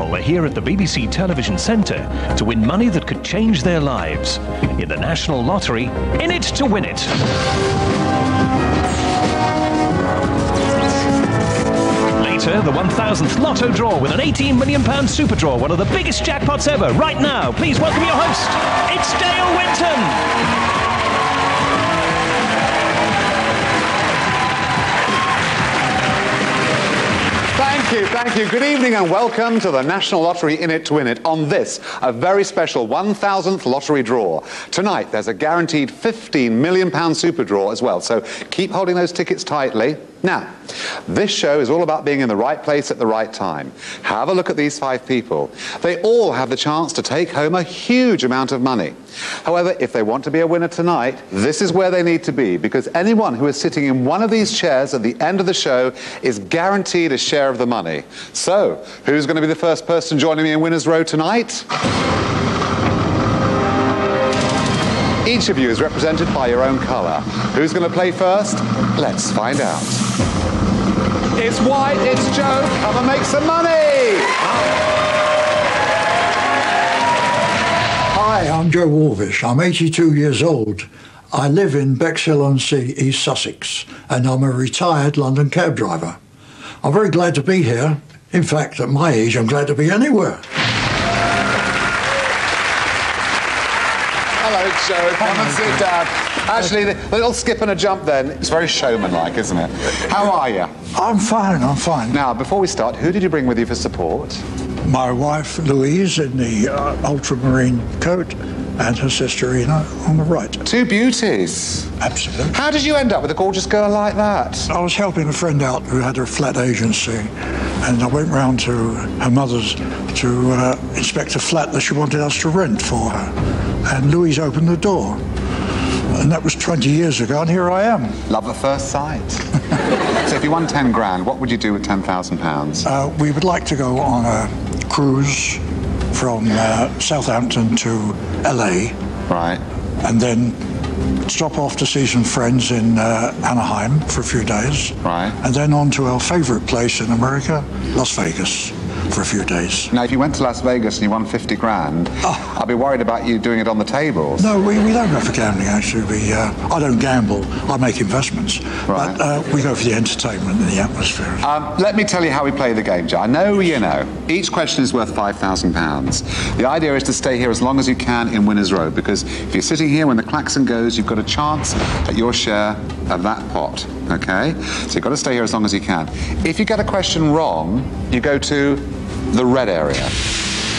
people are here at the BBC Television Centre to win money that could change their lives. In the National Lottery, in it to win it. Later, the 1000th Lotto draw with an £18 million super draw, one of the biggest jackpots ever. Right now, please welcome your host, it's Dale Winton. Thank you. Good evening and welcome to the National Lottery In It to Win It on this, a very special 1000th lottery draw. Tonight, there's a guaranteed £15 million super draw as well, so keep holding those tickets tightly. Now, this show is all about being in the right place at the right time. Have a look at these 5 people. They all have the chance to take home a huge amount of money. However, if they want to be a winner tonight, this is where they need to be, because anyone who is sitting in one of these chairs at the end of the show is guaranteed a share of the money. So, who's going to be the first person joining me in Winner's Row tonight? Each of you is represented by your own colour. Who's going to play first? Let's find out. It's white, it's Joe. Come and make some money! Hi, I'm Joe Warvish. I'm 82 years old. I live in Bexhill-on-Sea, East Sussex, and I'm a retired London cab driver. I'm very glad to be here. In fact, at my age, I'm glad to be anywhere. Hello, Joe. Come and sit down. Actually, the little skip and a jump then, it's very showman-like, isn't it? How are you? I'm fine. Now, before we start, who did you bring with you for support? My wife, Louise, in the ultramarine coat, and her sister, Ina, on the right. 2 beauties. Absolutely. How did you end up with a gorgeous girl like that? I was helping a friend out who had a flat agency, and I went round to her mother's to inspect a flat that she wanted us to rent for her. And Louise opened the door. And that was 20 years ago, and here I am. Love at first sight. So if you won 10 grand, what would you do with £10,000? We would like to go on a cruise from Southampton to LA. Right. And then stop off to see some friends in Anaheim for a few days. Right. And then on to our favourite place in America, Las Vegas, for a few days. Now, if you went to Las Vegas and you won 50 grand, I'd be worried about you doing it on the tables. No, we don't go for gambling, actually. I don't gamble. I make investments. Right. But we go for the entertainment and the atmosphere. Let me tell you how we play the game, Joe. I know you know. Each question is worth £5,000. The idea is to stay here as long as you can in Winner's Row, because if you're sitting here when the klaxon goes, you've got a chance at your share of that pot, okay? So you've got to stay here as long as you can. If you get a question wrong, you go to the red area.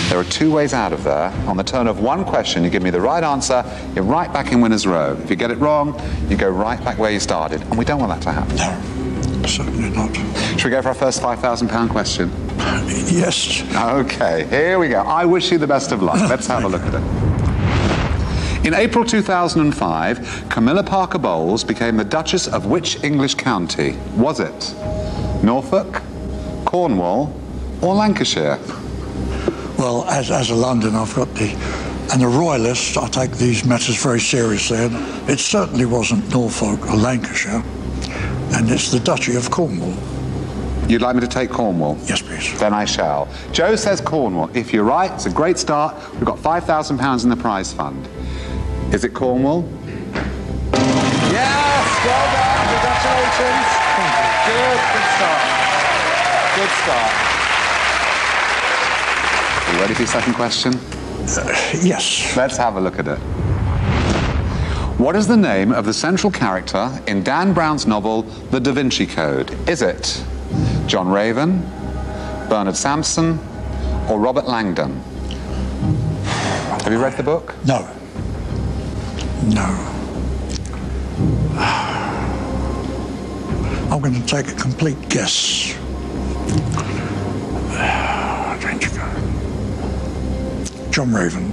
There are 2 ways out of there. On the turn of 1 question, you give me the right answer, you're right back in Winner's Row. If you get it wrong, you go right back where you started. And we don't want that to happen. No, certainly not. Should we go for our first £5,000 question? Yes. Okay, here we go. I wish you the best of luck. Let's have a look at it. In April 2005, Camilla Parker Bowles became the Duchess of which English county? Was it Norfolk, Cornwall, or Lancashire? Well, as a Londoner, I've got and a royalist, I take these matters very seriously, and it certainly wasn't Norfolk or Lancashire, and it's the Duchy of Cornwall. You'd like me to take Cornwall? Yes, please. Then I shall. Joe says Cornwall. If you're right, it's a great start. We've got £5,000 in the prize fund. Is it Cornwall? Yes! Well done. Congratulations. Good start. Are you ready for your second question? Yes. Let's have a look at it. What is the name of the central character in Dan Brown's novel, The Da Vinci Code? Is it John Raven, Bernard Sampson, or Robert Langdon? Have you read the book? No. I'm going to take a complete guess. John Raven.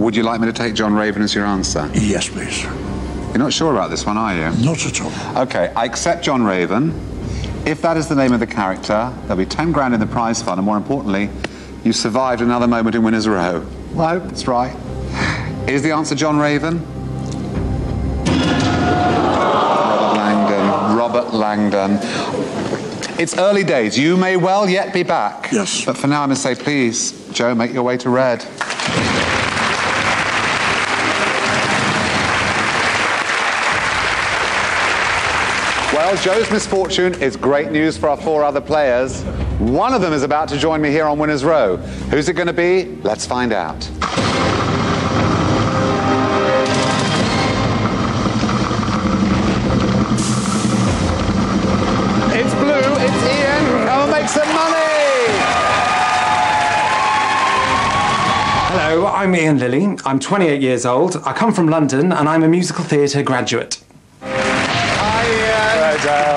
Would you like me to take John Raven as your answer? Yes, please. You're not sure about this one, are you? Not at all. Okay, I accept John Raven. If that is the name of the character, there'll be 10 grand in the prize fund, and more importantly, you survived another moment in Winner's Row. No, that's right. Is the answer John Raven? Robert Langdon. It's early days. You may well yet be back. Yes. But for now, I must say, please, Joe, make your way to red. Well, Joe's misfortune is great news for our 4 other players. One of them is about to join me here on Winners Row. Who's it going to be? Let's find out. It's blue, it's Ian. Come and make some money! Hello, I'm Ian Lilly. I'm 28 years old. I come from London and I'm a musical theatre graduate.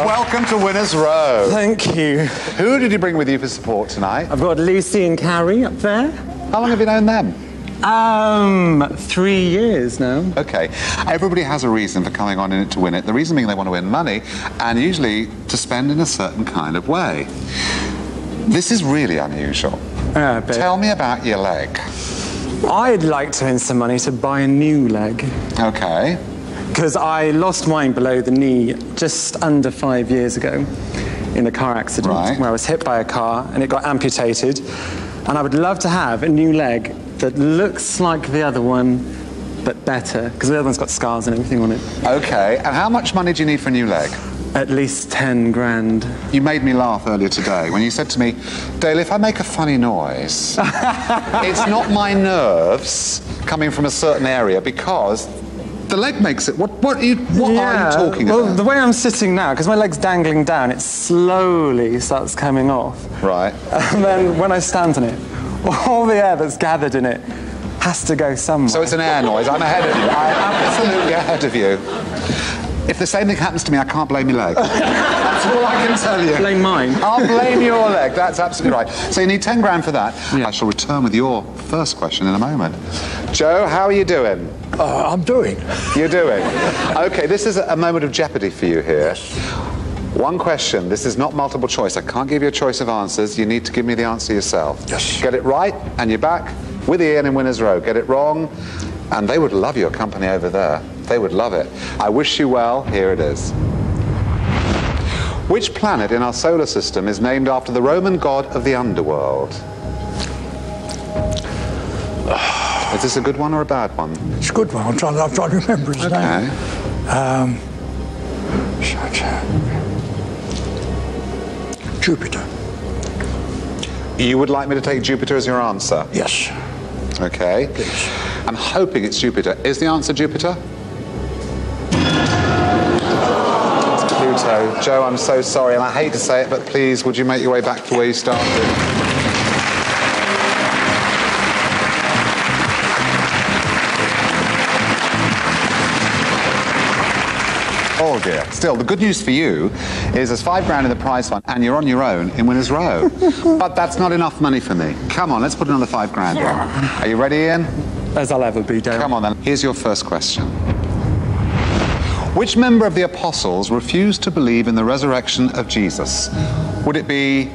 Welcome to Winners Row. Thank you. Who did you bring with you for support tonight? I've got Lucy and Carrie up there. How long have you known them? 3 years now. Okay. Everybody has a reason for coming on In It to Win It. The reason being they want to win money, and usually to spend in a certain kind of way. This is really unusual. Tell me about your leg. I'd like to win some money to buy a new leg. Okay. Because I lost mine below the knee just under 5 years ago in a car accident where I was hit by a car and it got amputated. And I would love to have a new leg that looks like the other one, but better, because the other one's got scars and everything on it. Okay, and how much money do you need for a new leg? At least 10 grand. You made me laugh earlier today when you said to me, Dale, if I make a funny noise, it's not my nerves coming from a certain area because the leg makes it. What are you talking about? Well, the way I'm sitting now, because my leg's dangling down, it slowly starts coming off. Right. And then when I stand on it, all the air that's gathered in it has to go somewhere. So it's an air noise. I'm ahead of you. I'm absolutely ahead of you. If the same thing happens to me, I can't blame your leg. That's all I can tell you. Blame mine. I'll blame your leg. That's absolutely right. So you need 10 grand for that. Yeah. I shall return with your first question in a moment. Joe, how are you doing? I'm doing. You're doing. Okay, this is a moment of jeopardy for you here. One question. This is not multiple choice. I can't give you a choice of answers. You need to give me the answer yourself. Yes. Get it right, and you're back with Ian in Winners Row. Get it wrong, and they would love your company over there. They would love it. I wish you well. Here it is. Which planet in our solar system is named after the Roman god of the underworld? Is this a good one or a bad one? It's a good one. I'm trying to remember his name. Jupiter. You would like me to take Jupiter as your answer? Yes. Okay. Please. I'm hoping it's Jupiter. Is the answer Jupiter? It's Pluto. Joe, I'm so sorry, and I hate to say it, but please, would you make your way back to where you started? Oh dear. Still, the good news for you is there's 5 grand in the prize fund and you're on your own in Winners Row. But that's not enough money for me. Come on, let's put another 5 grand in. Are you ready, Ian? As I'll ever be, Dale. Come on then. Here's your first question. Which member of the apostles refused to believe in the resurrection of Jesus? Would it be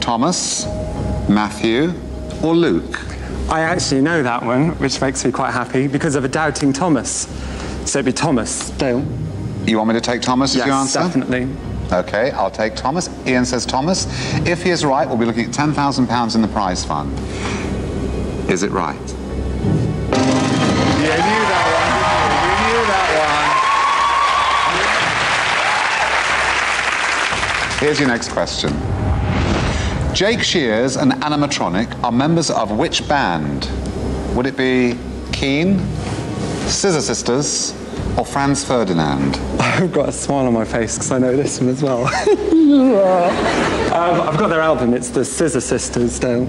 Thomas, Matthew, or Luke? I actually know that one, which makes me quite happy, because of a doubting Thomas. So it'd be Thomas, Dale. You want me to take Thomas as your answer? Yes, definitely. Okay, I'll take Thomas. Ian says Thomas. If he is right, we'll be looking at £10,000 in the prize fund. Is it right? You knew that one. You knew that one. Here's your next question. Jake Shears and Animatronic are members of which band? Would it be Keane, Scissor Sisters, or Franz Ferdinand? I've got a smile on my face because I know this one as well. I've got their album. It's the Scissor Sisters, Dale.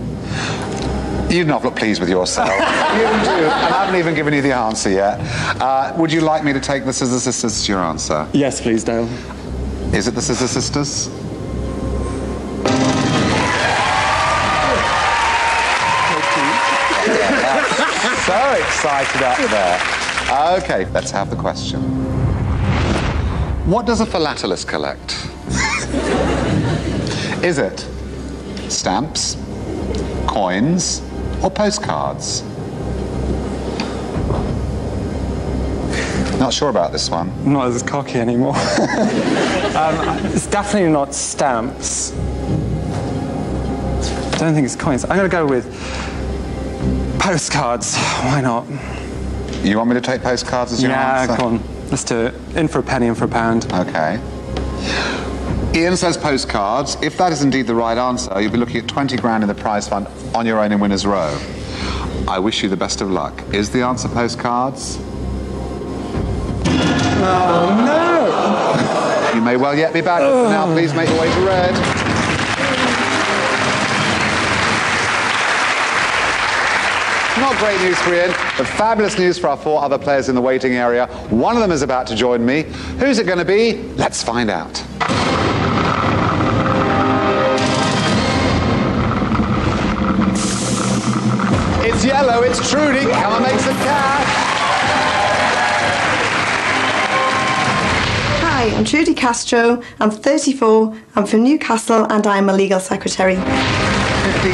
You'd not look pleased with yourself. You do, and I haven't even given you the answer yet. Would you like me to take the Scissor Sisters as your answer? Yes, please, Dale. Is it the Scissor Sisters? So excited up there. Okay, let's have the question. What does a philatelist collect? Is it stamps, coins, or postcards? not sure about this one. I'm not as cocky anymore. It's definitely not stamps. I don't think it's coins. I'm going to go with postcards. Why not? You want me to take postcards as your answer? Yeah, come on. Let's do it. In for a penny, in for a pound. Okay. Ian says postcards. If that is indeed the right answer, you'll be looking at 20 grand in the prize fund on your own in Winners Row. I wish you the best of luck. Is the answer postcards? Oh, no! You may well yet be back. For now, please make your way to red. Not great news for Ian, but fabulous news for our 4 other players in the waiting area. One of them is about to join me. Who's it going to be? Let's find out. It's yellow, it's Trudy. Come and make some cash. Hi, I'm Trudy Castro. I'm 34. I'm from Newcastle and I'm a legal secretary. 15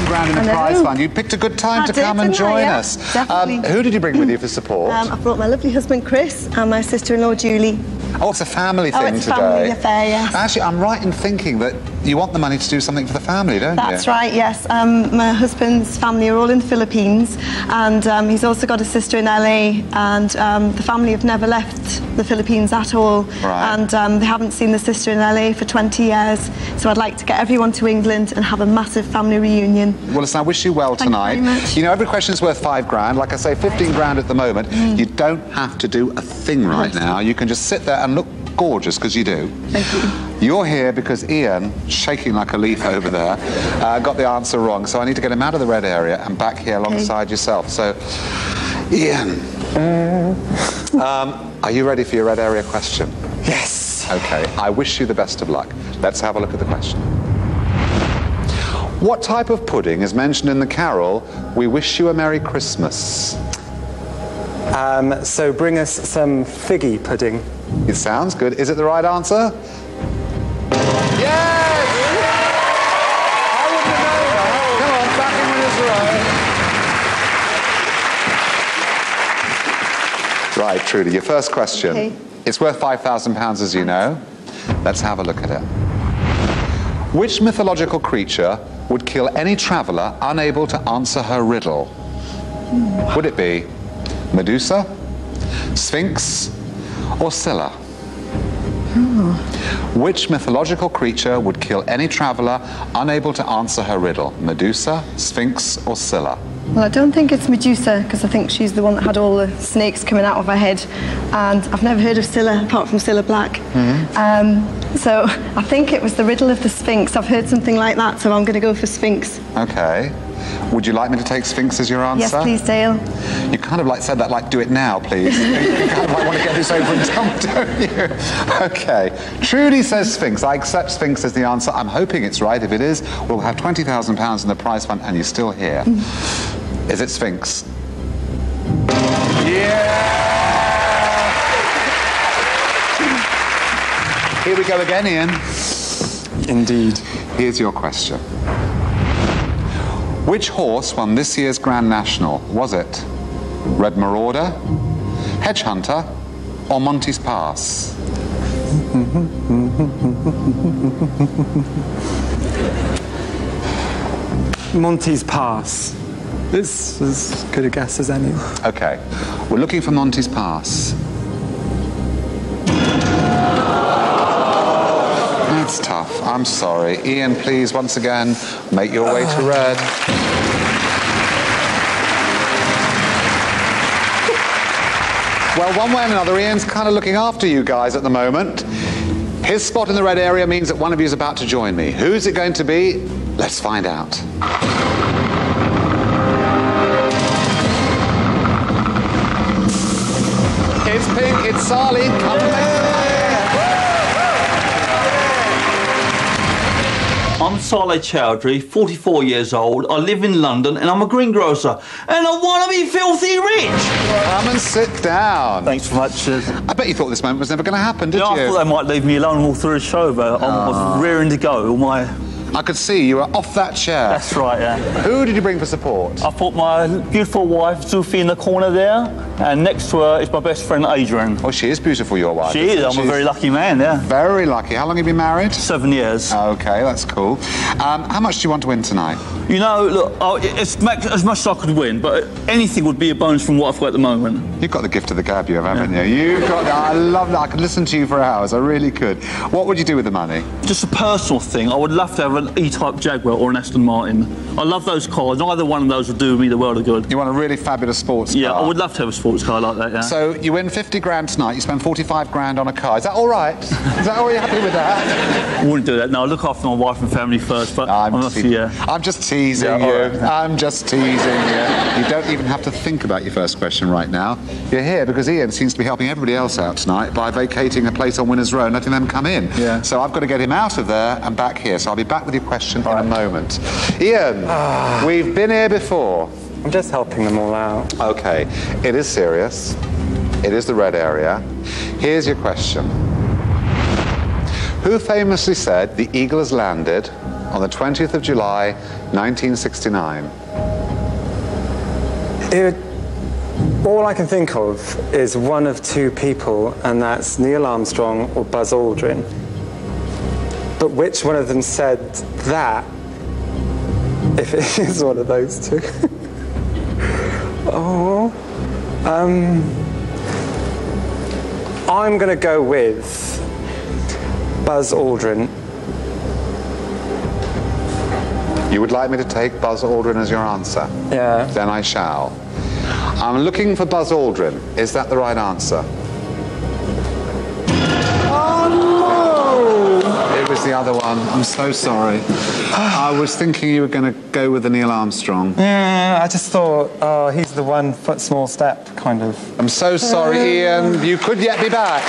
grand in the prize fund. You picked a good time to come and join us. Definitely. Who did you bring with you for support? I brought my lovely husband Chris and my sister-in-law Julie. Oh, it's a family thing today. It's a family affair, yes. Actually, I'm right in thinking that you want the money to do something for the family, don't you? That's right, yes. My husband's family are all in the Philippines and he's also got a sister in LA and the family have never left the Philippines at all. Right. And they haven't seen the sister in LA for 20 years. So I'd like to get everyone to England and have a massive family reunion. Well, listen, I wish you well tonight. Thank you very much. You know, every question's worth 5 grand. Like I say, 15 grand at the moment. You don't have to do a thing right now. You can just sit there and look gorgeous, because you do. Thank you. You're here because Ian, shaking like a leaf over there, got the answer wrong. So I need to get him out of the red area and back here alongside yourself. So, Ian, are you ready for your red area question? Yes. Okay, I wish you the best of luck. Let's have a look at the question. What type of pudding is mentioned in the carol, We Wish You a Merry Christmas? So bring us some figgy pudding. It sounds good. Is it the right answer? Yes! I wouldn't have known that. Come on, back in Winners Row. Right, Trudy, your first question. Okay. It's worth £5,000, as you know. Let's have a look at it. Which mythological creature would kill any traveller unable to answer her riddle? Would it be Medusa, Sphinx, or Scylla? Which mythological creature would kill any traveller unable to answer her riddle? Medusa, Sphinx, or Scylla? Well, I don't think it's Medusa, because I think she's the one that had all the snakes coming out of her head. And I've never heard of Scylla, apart from Scylla Black. So I think it was the riddle of the Sphinx. I've heard something like that, so I'm going to go for Sphinx. Okay. Would you like me to take Sphinx as your answer? Yes, please, Dale. You kind of like said that, like, do it now, please. You kind of like want to get this over and done, don't you? Okay. Trudy says Sphinx. I accept Sphinx as the answer. I'm hoping it's right. If it is, we'll have £20,000 in the prize fund, and you're still here. Is it Sphinx? Yeah! Here we go again, Ian. Indeed. Here's your question. Which horse won this year's Grand National? Was it Red Marauder, Hedge Hunter, or Monty's Pass? Monty's Pass. It's as good a guess as any. Okay, we're looking for Monty's Pass. That's tough. I'm sorry. Ian, please, once again, make your way to red. Well, one way or another, Ian's kind of looking after you guys at the moment. His spot in the red area means that one of you is about to join me. Who's it going to be? Let's find out. It's pink, it's Sally. Come on. I'm Saleh Chowdhury, 44 years old. I live in London and I'm a greengrocer. And I want to be filthy rich! Come and sit down. Thanks so much. I bet you thought this moment was never going to happen, did you? I thought they might leave me alone all through the show, but I was rearing to go. I could see you were off that chair. That's right, yeah. Who did you bring for support? I thought my beautiful wife, Sophie, in the corner there, and next to her is my best friend Adrian. Oh, she is beautiful, your wife. She is. I'm a very lucky man, yeah. Very lucky. How long have you been married? 7 years. Okay, that's cool. How much do you want to win tonight? You know, look, it's as much as I could win, but anything would be a bonus from what I've got at the moment. You've got the gift of the gab, you haven't you? You've got that. I love that. I could listen to you for hours. I really could. What would you do with the money? Just a personal thing. I would love to have an E-Type Jaguar or an Aston Martin. I love those cars. Either one of those would do me the world of good. You want a really fabulous sports car? Yeah, I would love to have a sports car like that, yeah. So you win 50 grand tonight, you spend 45 grand on a car. Is that all right? Is that all, are you happy with that? I wouldn't do that. No, I look after my wife and family first, but I'm just teasing you. Right. I'm just teasing you. You don't even have to think about your first question right now. You're here because Ian seems to be helping everybody else out tonight by vacating a place on Winners Row and letting them come in. Yeah. So I've got to get him out of there and back here. So I'll be back with your question in a moment. Ian, we've been here before. I'm just helping them all out. Okay, it is serious. It is the red area. Here's your question. Who famously said the eagle has landed on the 20th of July, 1969? All I can think of is one of two people, and that's Neil Armstrong or Buzz Aldrin. But which one of them said that, if it is one of those two? I'm going to go with Buzz Aldrin. You would like me to take Buzz Aldrin as your answer? Yeah. Then I shall. I'm looking for Buzz Aldrin. Is that the right answer? Oh, no! It was the other one. I'm so sorry. I was thinking you were going to go with the Neil Armstrong. Yeah, I just thought, oh, he's the 1 foot small step, kind of. I'm so sorry, Ian. You could yet be back.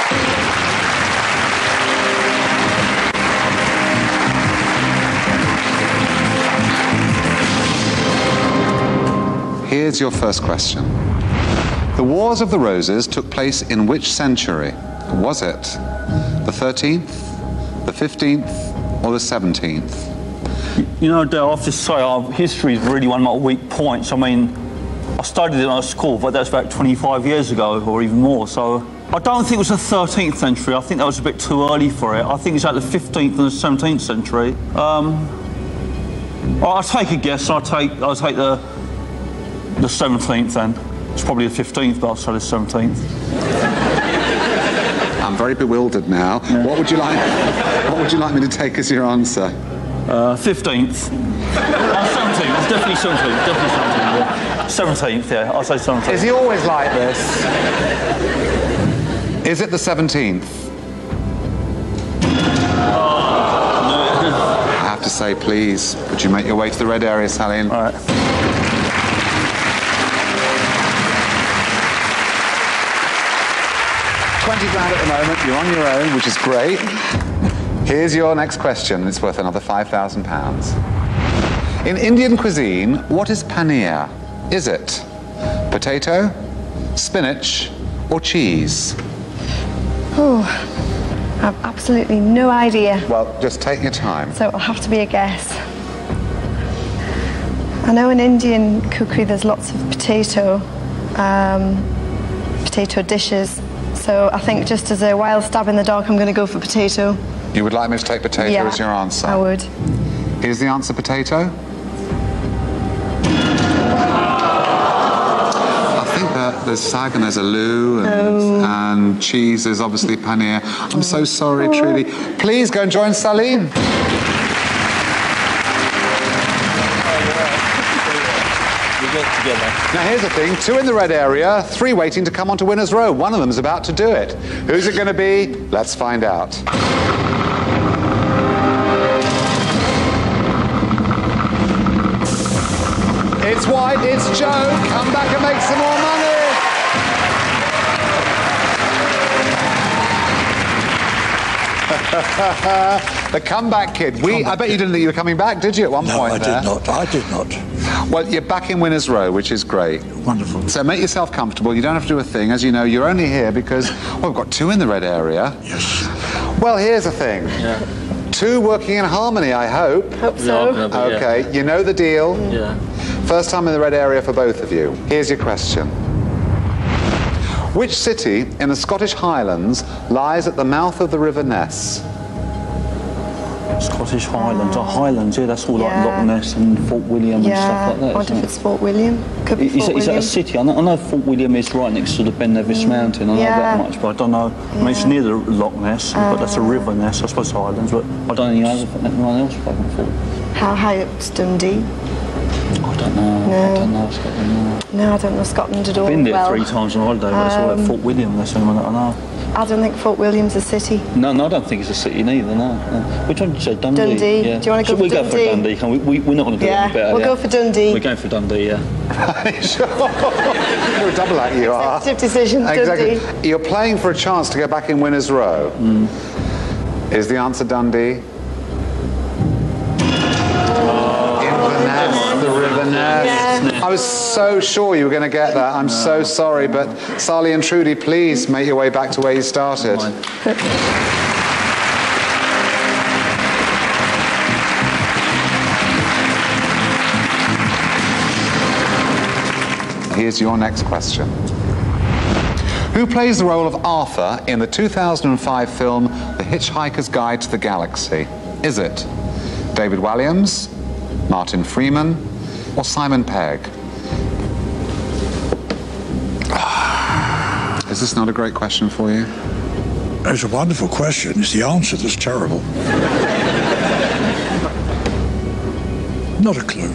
Here's your first question. The Wars of the Roses took place in which century? Was it the 13th, the 15th, or the 17th? You know, Dale, I have to say, history is really one of my weak points. I mean, I studied it at school, but that's about 25 years ago, or even more, so... I don't think it was the 13th century. I think that was a bit too early for it. I think it's like the 15th and the 17th century. I'll take a guess. I'll take the 17th then. It's probably the 15th, but I'll say the 17th. I'm very bewildered now. Yeah. What would you like me to take as your answer? 15th. 17th. It's definitely 17th. Definitely 17th. Yeah. 17th, yeah. I'll say 17th. Is he always like this? Is it the 17th? I have to say, please, would you make your way to the red area, Saline? All right. £20 at the moment, you're on your own, which is great. Here's your next question, it's worth another £5,000. In Indian cuisine, what is paneer? Is it potato, spinach, or cheese? Oh, I have absolutely no idea. Well, just take your time. So it'll have to be a guess. I know in Indian cookery there's lots of potato dishes. So I think just as a wild stab in the dark, I'm going to go for potato. You would like me to take potato as your answer? I would. Here's the answer, potato. I think that there's sag and there's aloo and cheese is obviously paneer. I'm so sorry, Trudy. Please go and join Saline. Together. Now here's the thing, 2 in the red area, 3 waiting to come onto Winners Row. One of them's about to do it. Who's it going to be? Let's find out. It's White, it's Joe. Come back and make some more money. The comeback kid. I bet you didn't think you were coming back, did you, at one point? No, I did not. Well, you're back in Winners Row, which is great. Wonderful. So make yourself comfortable. You don't have to do a thing. As you know, you're only here because, well, we've got 2 in the red area. Yes. Well, here's the thing. Yeah. 2 working in harmony, I hope. Hope so. Yeah, Okay, you know the deal. Yeah. First time in the red area for both of you. Here's your question. Which city in the Scottish Highlands lies at the mouth of the River Ness? Scottish Highlands. Highlands, yeah, that's all like Loch Ness and Fort William and stuff like that. I wonder if it's Fort William. Could be Fort William. Is that a city? I know Fort William is right next to the Ben Nevis Mountain. I know that much, but I don't know. I mean, it's near the Loch Ness, but that's a River Ness, I suppose, Highlands, but I don't think anyone else fucking thought. How high up's Dundee? I don't know. No. I don't know Scotland. No, I don't know Scotland at all. I've been there 3 times on holiday, but it's all at Fort William, that's the only one that I know. I don't think Fort William's a city. No, I don't think it's a city neither, no. Which one did you say, Dundee? Dundee. Yeah. Do you want to go for Dundee? We go for Dundee, can we? We're not going to do any better. We'll go for Dundee. We're going for Dundee, yeah. Sure. You're a double act, you are. Executive decision, exactly. Dundee. You're playing for a chance to go back in Winners' Row. Is the answer Dundee? Inverness, the River Ness. I was so sure you were going to get that. I'm so sorry, but Sally and Trudy, please make your way back to where you started. Here's your next question. Who plays the role of Arthur in the 2005 film The Hitchhiker's Guide to the Galaxy? Is it David Walliams, Martin Freeman, or Simon Pegg? Is this not a great question for you? It's a wonderful question. It's the answer that's terrible. Not a clue.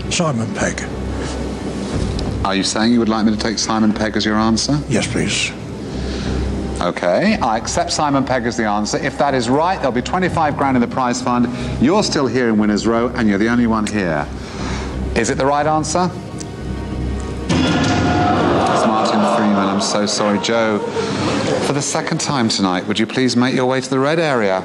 Simon Pegg. Are you saying you would like me to take Simon Pegg as your answer? Yes, please. Okay, I accept Simon Pegg as the answer. If that is right, there'll be 25 grand in the prize fund. You're still here in Winners' Row, and you're the only one here. Is it the right answer? It's Martin Freeman. I'm so sorry. Joe, for the second time tonight, would you please make your way to the red area?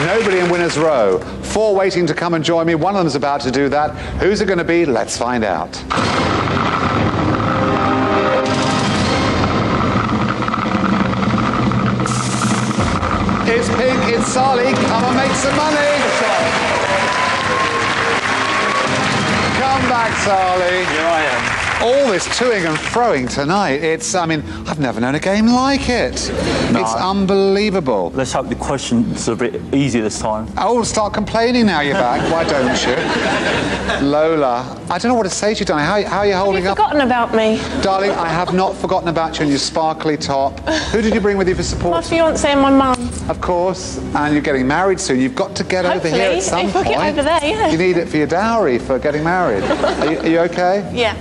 Nobody in Winners' Row. 4 waiting to come and join me. One of them's about to do that. Who's it going to be? Let's find out. It's Pink, it's Sally. Come and make some money. Come back, Sally. Here I am. All this toing and froing tonight. It's, I mean, I've never known a game like it. No. It's unbelievable. Let's hope the question's a bit easier this time. Oh, start complaining now you're back. Why don't you? Lola, I don't know what to say to you, darling. How are you holding up? Have you forgotten about me? Darling, I have not forgotten about you and your sparkly top. Who did you bring with you for My support? fiancé and my mum. Of course. And you're getting married soon. You've got to get over here at some Hopefully. point. Book it over there, yeah. You need it for your dowry for getting married. Are you okay? Yeah.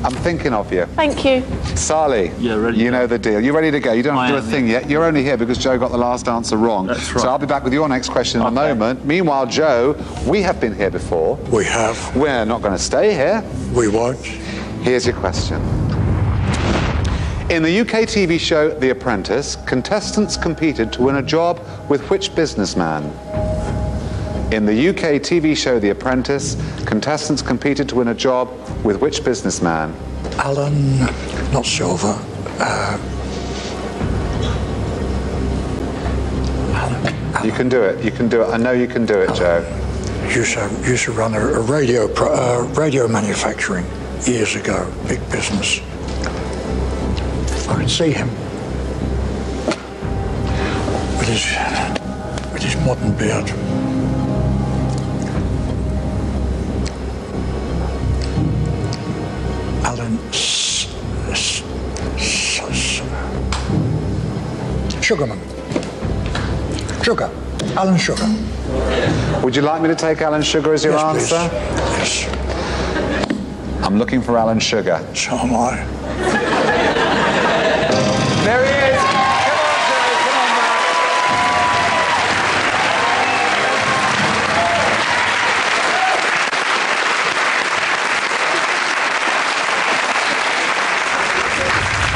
I'm thinking of you. Thank you. Sally, Yeah, ready you to know go. the deal. You ready to go? You don't have to I do a am, thing yet. You're only here because Joe got the last answer wrong. That's right. So I'll be back with your next question in a Okay. moment. Meanwhile, Joe, we have been here before. We have. We're not going to stay here. We won't. Here's your question. In the UK TV show The Apprentice, contestants competed to win a job with which businessman? In the UK TV show The Apprentice, contestants competed to win a job with which businessman? Alan, not Silver. You can do it. You can do it. I know you can do it, Joe. Used to run a radio manufacturing years ago, big business. I can see him with his modern beard. Alan Sugarman. Sugar. Alan Sugar. Would you like me to take Alan Sugar as your Yes, answer? please. Yes. I'm looking for Alan Sugar. So am I. There he is. Come on, Joe. Come on back.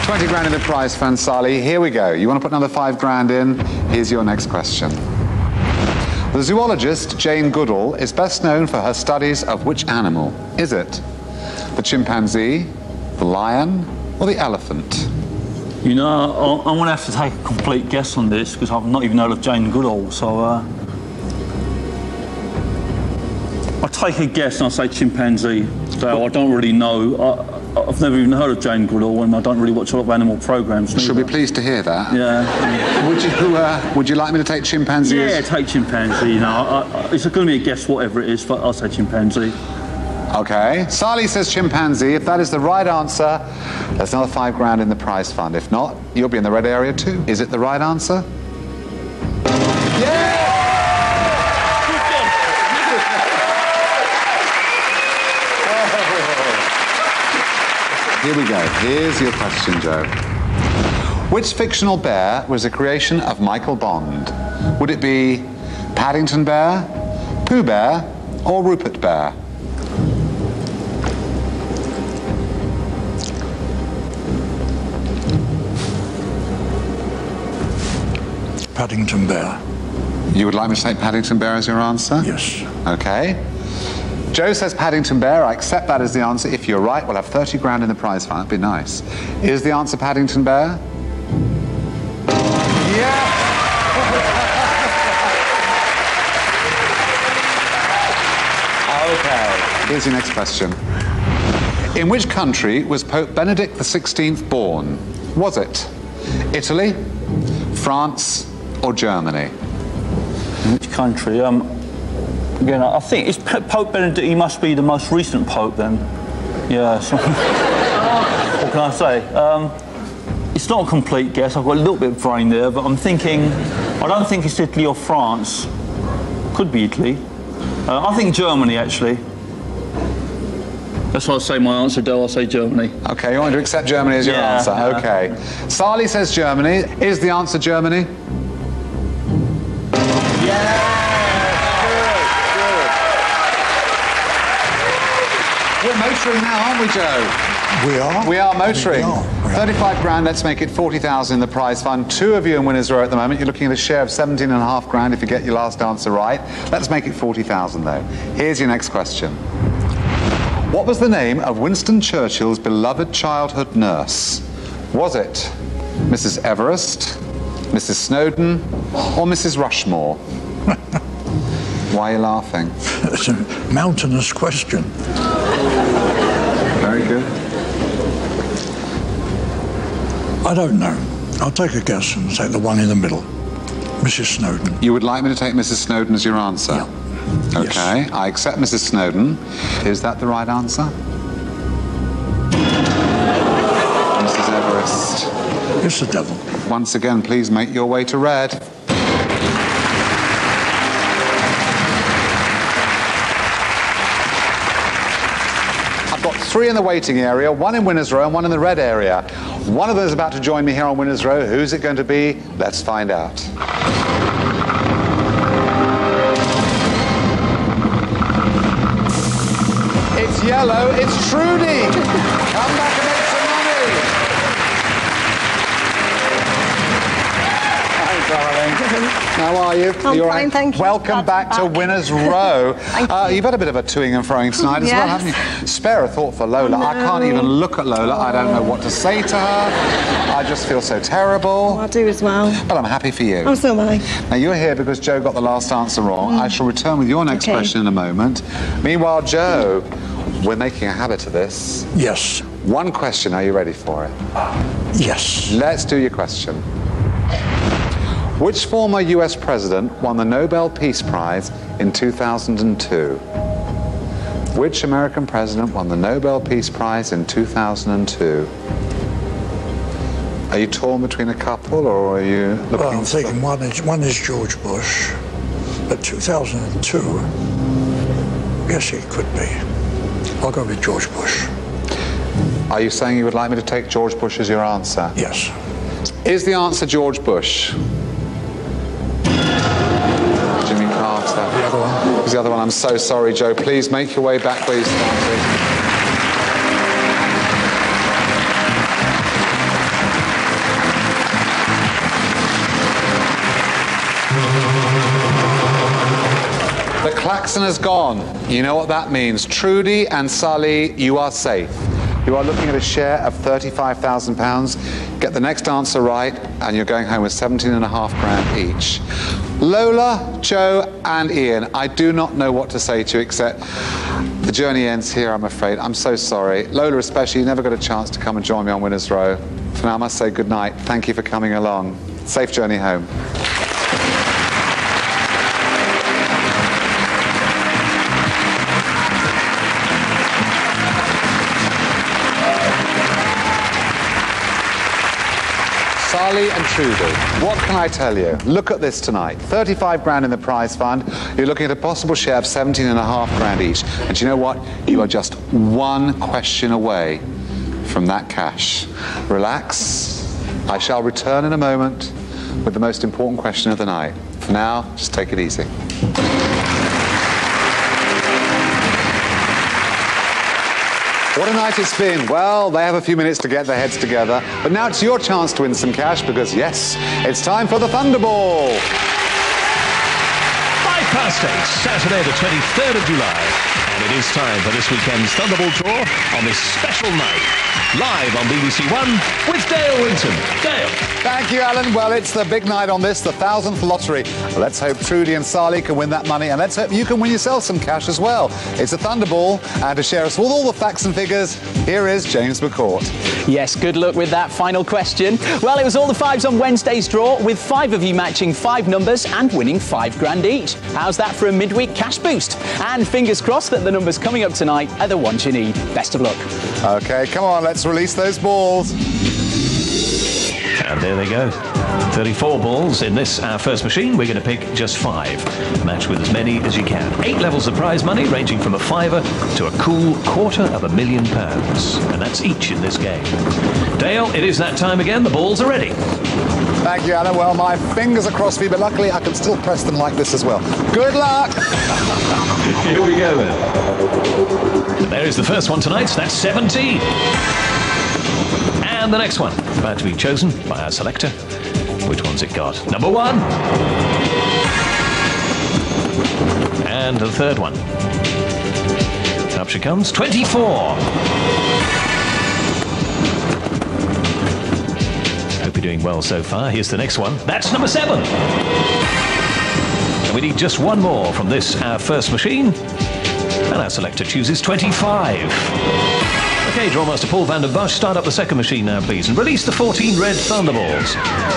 £20 grand in the prize fund, Sally. Here we go. You want to put another 5 grand in? Here's your next question. The zoologist Jane Goodall is best known for her studies of which animal? Is it the chimpanzee, the lion, or the elephant? You know, I'm going to have to take a complete guess on this because I've not even heard of Jane Goodall, so... I'll take a guess and I'll say chimpanzee. So I don't really know. I've never even heard of Jane Goodall, and I don't really watch a lot of animal programmes. She'll be pleased to hear that. Yeah. Would you like me to take chimpanzee? Yeah, take chimpanzee. You know, it's going to be a guess, whatever it is, but I'll say chimpanzee. Okay. Sally says chimpanzee. If that is the right answer, there's another £5 in the prize fund. If not, you'll be in the red area too. Is it the right answer? Yeah! Here we go. Here's your question, Joe. Which fictional bear was a creation of Michael Bond? Would it be Paddington Bear, Pooh Bear, or Rupert Bear? Paddington Bear. You would like me to take Paddington Bear as your answer? Yes. Okay. Joe says Paddington Bear. I accept that as the answer. If you're right, we'll have £30 in the prize fund. That'd be nice. Is the answer Paddington Bear? Yeah! Okay. Here's your next question. In which country was Pope Benedict XVI born? Was it Italy, France, or Germany? Which country? Again, I think it's Pope Benedict. He must be the most recent pope, then. Yeah. So, what can I say? It's not a complete guess. I've got a little bit of brain there, but I'm thinking. I don't think it's Italy or France. Could be Italy. I think Germany, actually. That's why I say my answer, Del. I'll say Germany. Okay, you want to accept Germany as your answer? Yeah. Okay. Sally says Germany. Is the answer Germany? We're motoring now, aren't we, Joe? We are? We are motoring. We are. 35 grand, let's make it 40,000 in the prize fund. 2 of you in winners row at the moment. You're looking at a share of 17.5 grand if you get your last answer right. Let's make it 40,000 though. Here's your next question. What was the name of Winston Churchill's beloved childhood nurse? Was it Mrs. Everest, Mrs. Snowden, or Mrs. Rushmore? Why are you laughing? It's a mountainous question. Very good. I don't know. I'll take a guess and take the one in the middle. Mrs. Snowden. You would like me to take Mrs. Snowden as your answer? Yeah. Okay, Yes. I accept Mrs. Snowden. Is that the right answer? Mrs. Everest. It's the devil. Once again, please make your way to red. I've got 3 in the waiting area, 1 in winners row and 1 in the red area. One of them is about to join me here on winners row. Who's it going to be? Let's find out. It's yellow, it's Trudy. Come back and make some money. Hi, darling. How are you? I'm You all fine, thank you. Welcome Glad back to to be back. Winners Row. Thank you. You've had a bit of a toing and froing tonight as well, Yes. haven't you? Spare a thought for Lola. I can't even look at Lola. I don't know what to say to her. I just feel so terrible. I do as well. But I'm happy for you. Oh, so am I. Now, you're here because Joe got the last answer wrong. I shall return with your next Okay. question in a moment. Meanwhile, Joe, we're making a habit of this. Yes. One question, are you ready for it? Yes. Let's do your question. Which former US president won the Nobel Peace Prize in 2002? Which American president won the Nobel Peace Prize in 2002? Are you torn between a couple, or are you looking... Well, I'm thinking one is George Bush, but 2002, yes, it could be. I'll go with George Bush. Are you saying you would like me to take George Bush as your answer? Yes. Is the answer George Bush? Jimmy Carter. The other one? Was the other one. I'm so sorry, Joe. Please make your way back where you started. The klaxon has gone. You know what that means. Trudy and Sally, you are safe. You are looking at a share of £35,000. Get the next answer right, and you're going home with 17.5 grand each. Lola, Joe and Ian, I do not know what to say to you except the journey ends here, I'm afraid. I'm so sorry. Lola especially, you never got a chance to come and join me on Winners Row. For now, I must say good night. Thank you for coming along. Safe journey home. Sally and Trudy, what can I tell you? Look at this tonight. 35 grand in the prize fund. You're looking at a possible share of 17.5 grand each. And you know what? You are just one question away from that cash. Relax. I shall return in a moment with the most important question of the night. For now, just take it easy. What a night it's been. Well, they have a few minutes to get their heads together, but now it's your chance to win some cash because, yes, it's time for the Thunderball. 8, Saturday the 23rd of July. And it is time for this weekend's Thunderball draw on this special night. Live on BBC One with Dale Winton. Dale. Thank you, Alan. Well, it's the big night on this, the 1,000th lottery. Let's hope Trudy and Sally can win that money, and let's hope you can win yourself some cash as well. It's a Thunderball, and to share us with all the facts and figures, here is James McCourt. Yes, good luck with that final question. Well, it was all the fives on Wednesday's draw, with 5 of you matching 5 numbers and winning 5 grand each. How's that for a midweek cash boost? And fingers crossed that the numbers coming up tonight are the ones you need. Best of luck. OK, come on, let's release those balls. And there they go. 34 balls in this, our first machine. We're going to pick just 5. Match with as many as you can. 8 levels of prize money, ranging from a fiver to a cool £250,000. And that's each in this game. Dale, it is that time again. The balls are ready. Thank you, Anna. Well, my fingers are crossed for you, but luckily I can still press them like this as well. Good luck! Here we go then. And there is the first one tonight. That's 17. And the next one, about to be chosen by our selector. Which one's it got? Number 1. And the third one. Up she comes, 24. Hope you're doing well so far. Here's the next one. That's number 7. And we need just one more from this, our first machine. And our selector chooses 25. OK, Drawmaster Paul van der Bosch, start up the second machine now, please, and release the 14 red Thunderballs.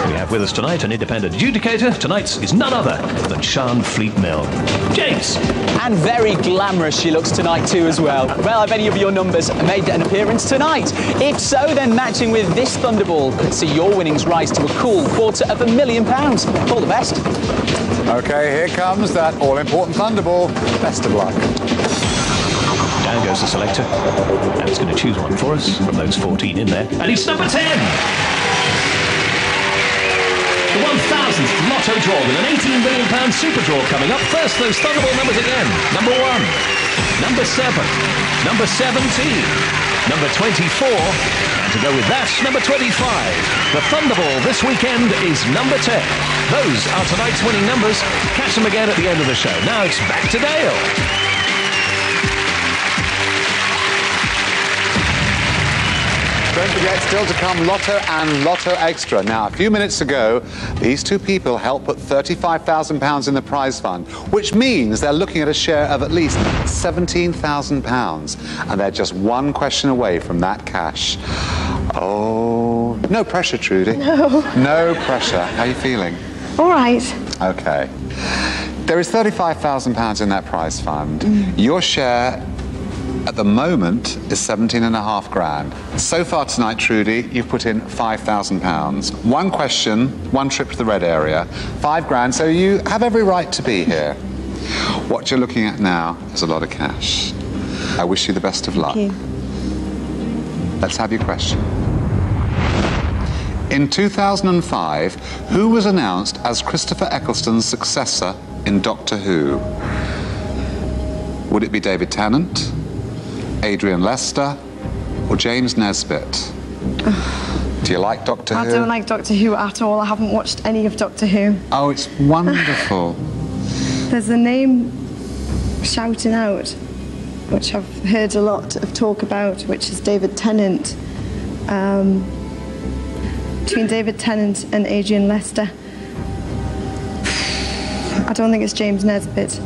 We have with us tonight an independent adjudicator. Tonight's is none other than Sian Fleet Mill. James. And very glamorous she looks tonight too as well. Well, have any of your numbers made an appearance tonight? If so, then matching with this Thunderball could see your winnings rise to a cool £250,000. All the best. OK, here comes that all-important Thunderball. Best of luck. Down goes the selector, and it's going to choose one for us from those 14 in there, and it's number 10! The 1,000th Lotto draw with an £18 million super draw coming up. First, those Thunderball numbers again. Number 1, number 7, number 17, number 24, and to go with that, number 25. The Thunderball this weekend is number 10. Those are tonight's winning numbers. Catch them again at the end of the show. Now it's back to Dale. Don't forget, still to come, Lotto and Lotto Extra. Now, a few minutes ago, these two people helped put £35,000 in the prize fund, which means they're looking at a share of at least £17,000. And they're just one question away from that cash. Oh, no pressure, Trudy. No. No pressure. How are you feeling? All right. OK. There is £35,000 in that prize fund. Your share at the moment is 17.5 grand. So far tonight, Trudy, you've put in £5,000. One question, one trip to the red area, 5 grand, so you have every right to be here. What you're looking at now is a lot of cash. I wish you the best of luck. Thank you. Let's have your question. In 2005, who was announced as Christopher Eccleston's successor in Doctor Who? Would it be David Tennant, Adrian Lester, or James Nesbitt? Do you like Doctor Who? I don't like Doctor Who at all. I haven't watched any of Doctor Who. Oh, it's wonderful. There's a name shouting out, which I've heard a lot of talk about, which is David Tennant. Between David Tennant and Adrian Lester. I don't think it's James Nesbitt.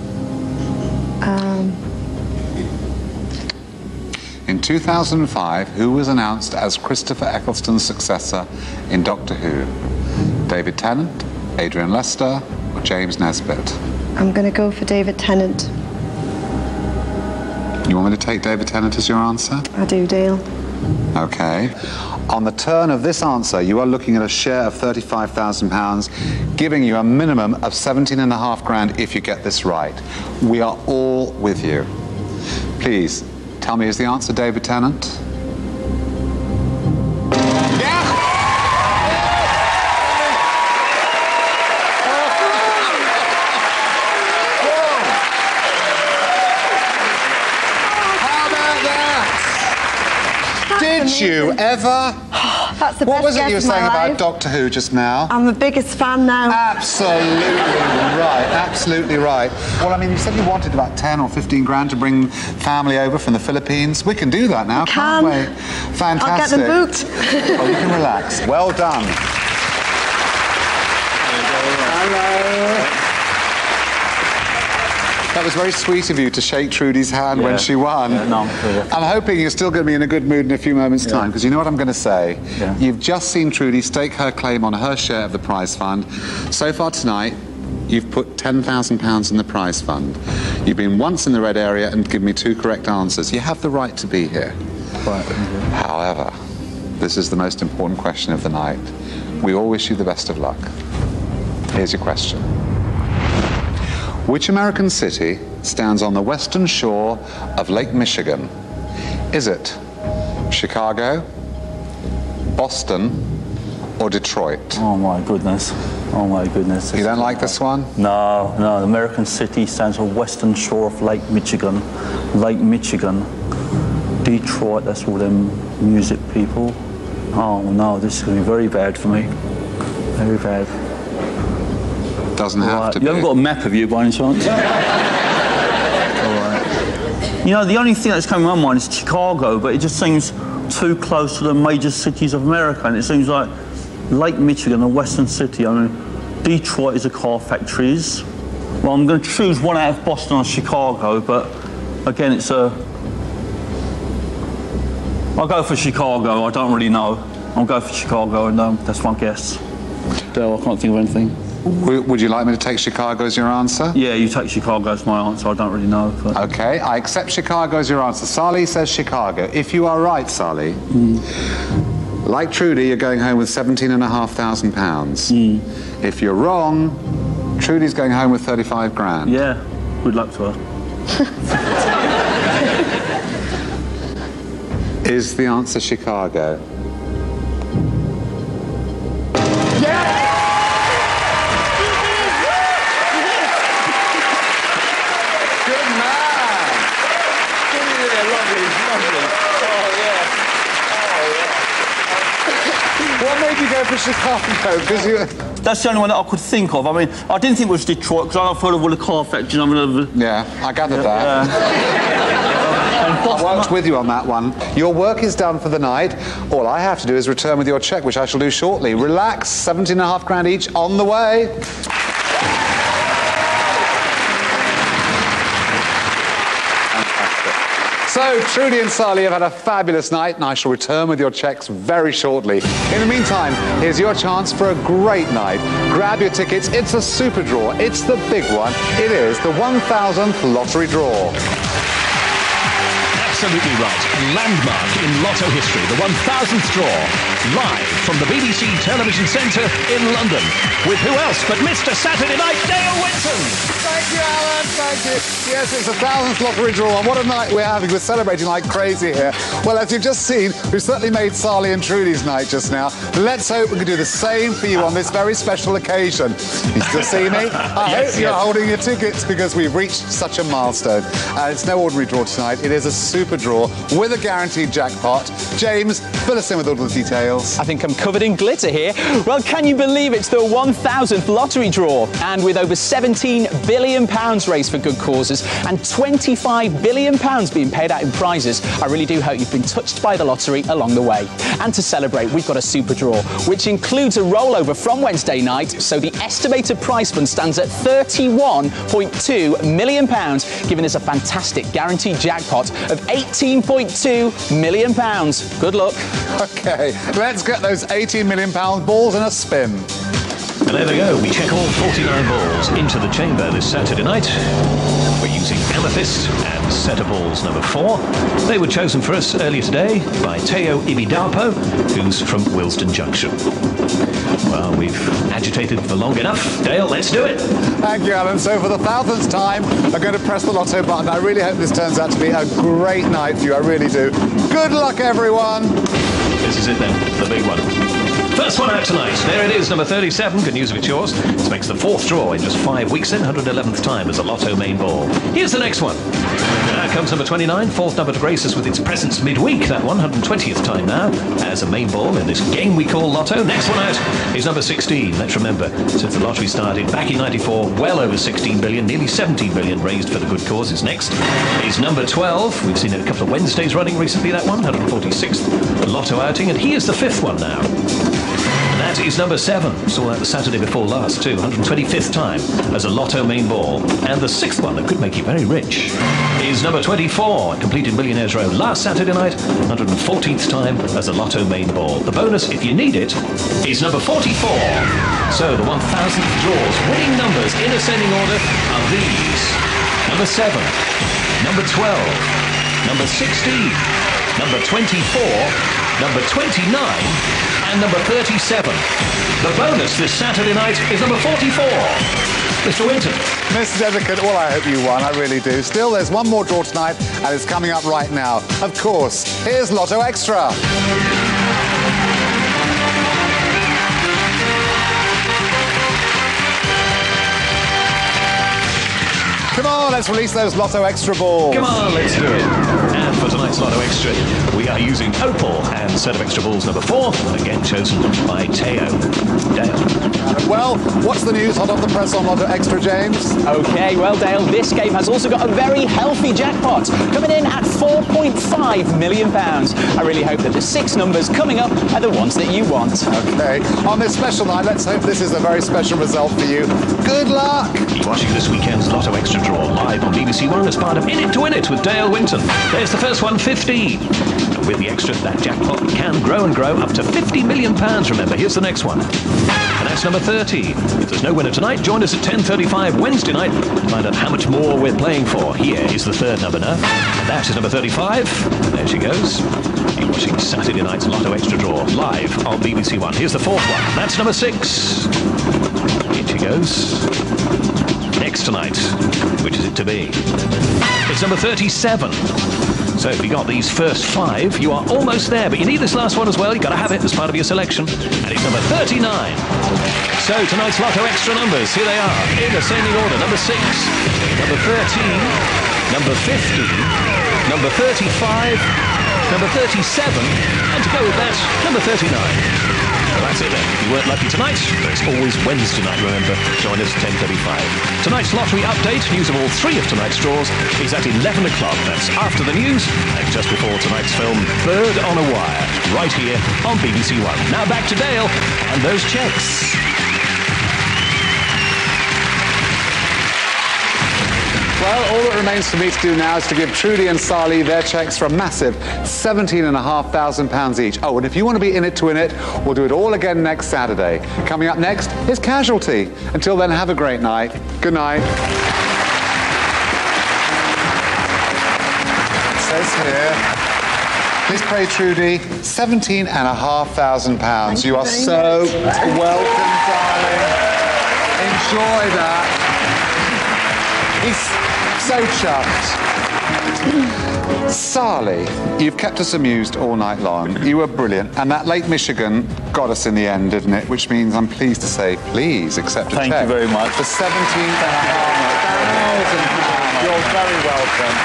In 2005, who was announced as Christopher Eccleston's successor in Doctor Who? David Tennant, Adrian Lester, or James Nesbitt? I'm going to go for David Tennant. You want me to take David Tennant as your answer? I do, Dale. Okay. On the turn of this answer, you are looking at a share of £35,000, giving you a minimum of 17.5 grand if you get this right. We are all with you. Please, tell me, is the answer David Tennant? Did you ever? That's the What best was it guess you were of my saying about life. Doctor Who just now? I'm the biggest fan now. Absolutely right, absolutely right. Well, I mean, you said you wanted about 10 or 15 grand to bring family over from the Philippines. We can do that now, can't we? Fantastic. I'll get them booked. Oh, you can relax. Well done. Hello. That was very sweet of you to shake Trudy's hand when she won. Yeah, no, I'm hoping you're still going to be in a good mood in a few moments' time, because you know what I'm going to say? Yeah. You've just seen Trudy stake her claim on her share of the prize fund. So far tonight, you've put £10,000 in the prize fund. You've been once in the red area and given me 2 correct answers. You have the right to be here. Right. However, this is the most important question of the night. We all wish you the best of luck. Here's your question. Which American city stands on the western shore of Lake Michigan? Is it Chicago, Boston, or Detroit? Oh my goodness. Oh my goodness. You don't like this one? No, no. The American city stands on western shore of Lake Michigan. Lake Michigan. Detroit, that's all them music people. Oh no, this is going to be very bad for me. Very bad. Doesn't have to be. You haven't got a map of you by any chance? All right. You know, the only thing that's coming to my mind is Chicago, but it just seems too close to the major cities of America, and it seems like Lake Michigan, a western city. I mean, Detroit is a car factories. Well, I'm going to choose one out of Boston or Chicago, but again, it's a... I'll go for Chicago. I don't really know. I'll go for Chicago, and that's my guess. Dale, I can't think of anything. Would you like me to take Chicago as your answer? Yeah, you take Chicago as my answer. I don't really know. But... Okay, I accept Chicago as your answer. Sally says Chicago. If you are right, Sally, like Trudy, you're going home with £17,500. If you're wrong, Trudy's going home with 35 grand. Yeah, good luck to her. Is the answer Chicago? What made you go for Chicago? Because you... That's the only one that I could think of. I mean, I didn't think it was Detroit because I've heard of all the car factories. Yeah, I gathered that. I worked with you on that one. Your work is done for the night. All I have to do is return with your cheque, which I shall do shortly. Relax, 17.5 grand each on the way. So, Trudy and Sally have had a fabulous night, and I shall return with your cheques very shortly. In the meantime, here's your chance for a great night. Grab your tickets. It's a super draw. It's the big one. It is the 1000th lottery draw. Absolutely right. A landmark in lotto history. The 1000th draw. Live from the BBC Television Centre in London. With who else but Mr. Saturday Night, Dale Winton. Thank you, Alan. Thank you. Yes, it's the 1000th lottery draw, and what a night we're having. We're celebrating like crazy here. Well, as you've just seen, we've certainly made Sally and Trudy's night just now. Let's hope we can do the same for you on this very special occasion. You still see me? I hope you're holding your tickets, because we've reached such a milestone. It's no ordinary draw tonight. It is a super draw with a guaranteed jackpot. James, fill us in with all the details. I think I'm covered in glitter here. Well, can you believe it's the 1000th lottery draw? And with over £17 billion raised for good causes and £25 billion being paid out in prizes, I really do hope you've been touched by the lottery along the way. And to celebrate, we've got a super draw, which includes a rollover from Wednesday night, so the estimated prize fund stands at £31.2 million, giving us a fantastic guaranteed jackpot of £18.2 million. Good luck. OK, let's get those £18 million balls in a spin. And there we go. We check all 49 balls into the chamber this Saturday night. We're using Amethyst and set of balls number 4. They were chosen for us earlier today by Teo Ibidapo, who's from Willesden Junction. Well, we've agitated for long enough. Dale, let's do it. Thank you, Alan. So for the 1000th time, I'm going to press the lotto button. I really hope this turns out to be a great night for you. I really do. Good luck, everyone. This is it then, the big one. First one out tonight. There it is, number 37. Good news if it's yours. This makes the 4th draw in just 5 weeks then, 111th time as a Lotto main ball. Here's the next one. Now comes number 29, 4th number to grace us with its presence midweek, that 120th time now, as a main ball in this game we call Lotto. Next one out is number 16. Let's remember, since the lottery started back in 94, well over 16 billion, nearly 17 billion raised for the good causes. Next is number 12. We've seen it a couple of Wednesdays running recently, that one, 146th Lotto outing, and here's the 5th one now. That is number 7. Saw that the Saturday before last too, 125th time as a Lotto main ball. And the 6th one that could make you very rich is number 24. It completed Millionaires Row last Saturday night, 114th time as a Lotto main ball. The bonus, if you need it, is number 44. So the 1000th draw's winning numbers in ascending order are these. Number 7, number 12, number 16, number 24, number 29, and number 37. The bonus this Saturday night is number 44. Mr. Winton. Mrs. Edrican, well, I hope you won. I really do. Still, there's one more draw tonight, and it's coming up right now. Of course, here's Lotto Extra. Come on, let's release those Lotto Extra balls. Come on, let's do it. And for tonight's Lotto Extra, we are using Opal and set of extra balls number 4, again chosen by Teo. Dale. Well, what's the news hot off the press on Lotto Extra, James? OK, well, Dale, this game has also got a very healthy jackpot, coming in at £4.5 million. I really hope that the 6 numbers coming up are the ones that you want. OK, on this special night, let's hope this is a very special result for you. Good luck! You're watching this weekend's Lotto Extra draw live on BBC One as part of In It to Win It with Dale Winton. There's the first one, 15. And with the extra, that jackpot can grow and grow up to £50 million, remember. Here's the next one. And that's number 30. If there's no winner tonight, join us at 10:35 Wednesday night to find out how much more we're playing for. Here is the 3rd number now. And that is number 35. There she goes. You're watching Saturday night's Lotto Extra draw live on BBC One. Here's the 4th one. That's number 6. Here she goes. Next tonight, which is it to be? It's number 37. So if you got these first 5, you are almost there, but you need this last one as well. You've got to have it as part of your selection. And it's number 39. So tonight's Lotto Extra numbers, here they are, in ascending order. Number 6, number 13, number 15, number 35, number 37, and to go with that, number 39. Well, that's it then. If you weren't lucky tonight, it's always Wednesday night, remember. Join us at 10:35. Tonight's lottery update, news of all 3 of tonight's draws, is at 11 o'clock. That's after the news and just before tonight's film, Bird on a Wire, right here on BBC One. Now back to Dale and those checks. Well, all that remains for me to do now is to give Trudy and Sally their cheques for a massive £17,500 each. Oh, and if you want to be in it to win it, we'll do it all again next Saturday. Coming up next is Casualty. Until then, have a great night. Good night. It says here, please pay Trudy £17,500. You are so welcome, darling. Enjoy that. He's so chuffed. Sally, you've kept us amused all night long. You were brilliant. And that Lake Michigan got us in the end, didn't it? Which means I'm pleased to say, please accept a cheque. Thank you very much. For £17,500. You're very welcome.